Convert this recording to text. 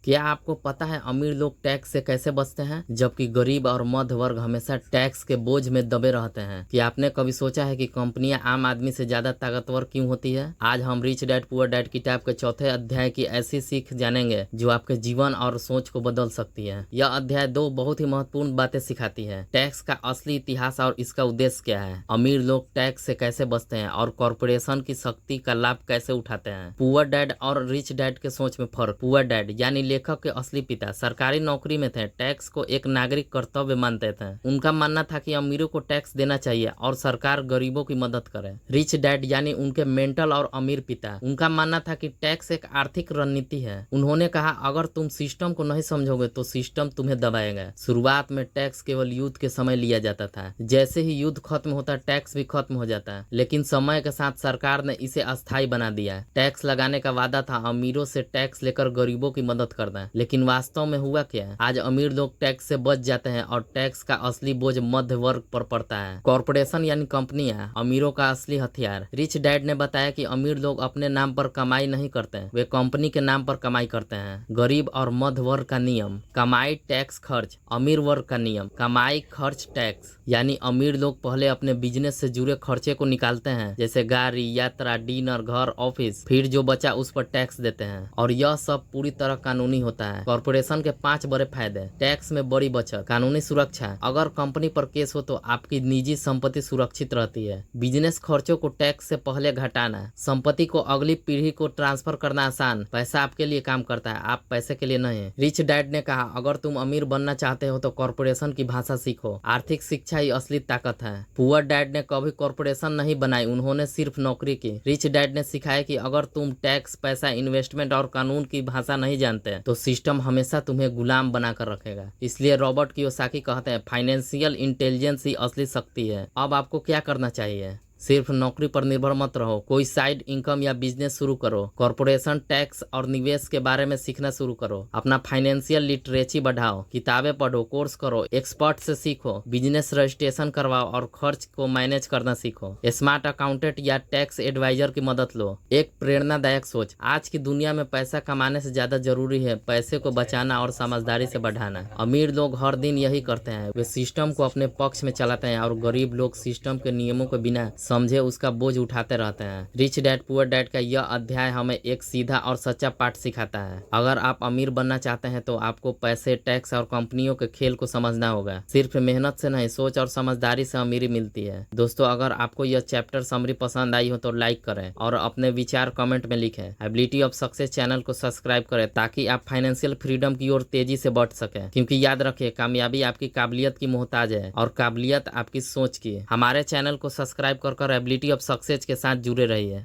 क्या आपको पता है अमीर लोग टैक्स से कैसे बचते हैं जबकि गरीब और मध्य वर्ग हमेशा टैक्स के बोझ में दबे रहते हैं। क्या आपने कभी सोचा है कि कंपनियां आम आदमी से ज्यादा ताकतवर क्यों होती है? आज हम रिच डैड पुअर डैड किताब के चौथे अध्याय की ऐसी सीख जानेंगे जो आपके जीवन और सोच को बदल सकती है। यह अध्याय दो बहुत ही महत्वपूर्ण बातें सिखाती है। टैक्स का असली इतिहास और इसका उद्देश्य क्या है, अमीर लोग टैक्स से कैसे बचते हैं और कॉरपोरेशन की शक्ति का लाभ कैसे उठाते हैं। पुअर डैड और रिच डैड के सोच में फर्क। पुअर डैड यानी लेखक के असली पिता सरकारी नौकरी में थे, टैक्स को एक नागरिक कर्तव्य मानते थे। उनका मानना था कि अमीरों को टैक्स देना चाहिए और सरकार गरीबों की मदद करे। रिच डैड यानी उनके मेंटल और अमीर पिता, उनका मानना था कि टैक्स एक आर्थिक रणनीति है। उन्होंने कहा अगर तुम सिस्टम को नहीं समझोगे तो सिस्टम तुम्हें दबाएगा। शुरुआत में टैक्स केवल युद्ध के समय लिया जाता था, जैसे ही युद्ध खत्म होता टैक्स भी खत्म हो जाता, लेकिन समय के साथ सरकार ने इसे अस्थायी बना दिया। टैक्स लगाने का वादा था अमीरों से टैक्स लेकर गरीबों की मदद करना, लेकिन वास्तव में हुआ क्या? आज अमीर लोग टैक्स से बच जाते हैं और टैक्स का असली बोझ मध्य वर्ग पर पड़ता है। कॉर्पोरेशन यानी कंपनियां अमीरों का असली हथियार। रिच डैड ने बताया कि अमीर लोग अपने नाम पर कमाई नहीं करते, वे कंपनी के नाम पर कमाई करते हैं। गरीब और मध्य वर्ग का नियम, कमाई टैक्स खर्च। अमीर वर्ग का नियम, कमाई खर्च टैक्स। यानी अमीर लोग पहले अपने बिजनेस से जुड़े खर्चे को निकालते हैं, जैसे गाड़ी, यात्रा, डिनर, घर, ऑफिस, फिर जो बचा उस पर टैक्स देते हैं और यह सब पूरी तरह कानूनी होता है। कॉर्पोरेशन के 5 बड़े फायदे। टैक्स में बड़ी बचत, कानूनी सुरक्षा, अगर कंपनी पर केस हो तो आपकी निजी संपत्ति सुरक्षित रहती है। बिजनेस खर्चों को टैक्स से पहले घटाना, संपत्ति को अगली पीढ़ी को ट्रांसफर करना आसान, पैसा आपके लिए काम करता है, आप पैसे के लिए नहीं। रिच डैड ने कहा अगर तुम अमीर बनना चाहते हो तो कॉर्पोरेशन की भाषा सीखो, आर्थिक शिक्षा ही असली ताकत है। पुअर डैड ने कभी कॉर्पोरेशन नहीं बनाई, उन्होंने सिर्फ नौकरी की। रिच डैड ने सिखाया कि अगर तुम टैक्स, पैसा, इन्वेस्टमेंट और कानून की भाषा नहीं जानते तो सिस्टम हमेशा तुम्हें गुलाम बनाकर रखेगा। इसलिए रॉबर्ट कियोसाकी कहते हैं फाइनेंशियल इंटेलिजेंस ही असली शक्ति है। अब आपको क्या करना चाहिए? सिर्फ नौकरी पर निर्भर मत रहो, कोई साइड इनकम या बिजनेस शुरू करो। कॉर्पोरेशन, टैक्स और निवेश के बारे में सीखना शुरू करो। अपना फाइनेंशियल लिटरेसी बढ़ाओ, किताबें पढ़ो, कोर्स करो, एक्सपर्ट से सीखो, बिजनेस रजिस्ट्रेशन करवाओ और खर्च को मैनेज करना सीखो। स्मार्ट अकाउंटेंट या टैक्स एडवाइजर की मदद लो। एक प्रेरणादायक सोच, आज की दुनिया में पैसा कमाने से ज्यादा जरूरी है पैसे को बचाना और समझदारी से बढ़ाना। अमीर लोग हर दिन यही करते हैं, वे सिस्टम को अपने पक्ष में चलाते हैं और गरीब लोग सिस्टम के नियमों के बिना समझे उसका बोझ उठाते रहते हैं। रिच डैड पुअर डैड का यह अध्याय हमें एक सीधा और सच्चा पाठ सिखाता है। अगर आप अमीर बनना चाहते हैं तो आपको पैसे, टैक्स और कंपनियों के खेल को समझना होगा। सिर्फ मेहनत से नहीं, सोच और समझदारी से अमीरी मिलती है। दोस्तों, अगर आपको यह चैप्टर समरी पसंद आई हो तो लाइक करें और अपने विचार कमेंट में लिखें। एबिलिटी ऑफ सक्सेस चैनल को सब्सक्राइब करें ताकि आप फाइनेंशियल फ्रीडम की ओर तेजी से बढ़ सकें, क्योंकि याद रखिए कामयाबी आपकी काबिलियत की मोहताज है और काबिलियत आपकी सोच की। हमारे चैनल को सब्सक्राइब कर एबिलिटी ऑफ सक्सेस के साथ जुड़े रहिए।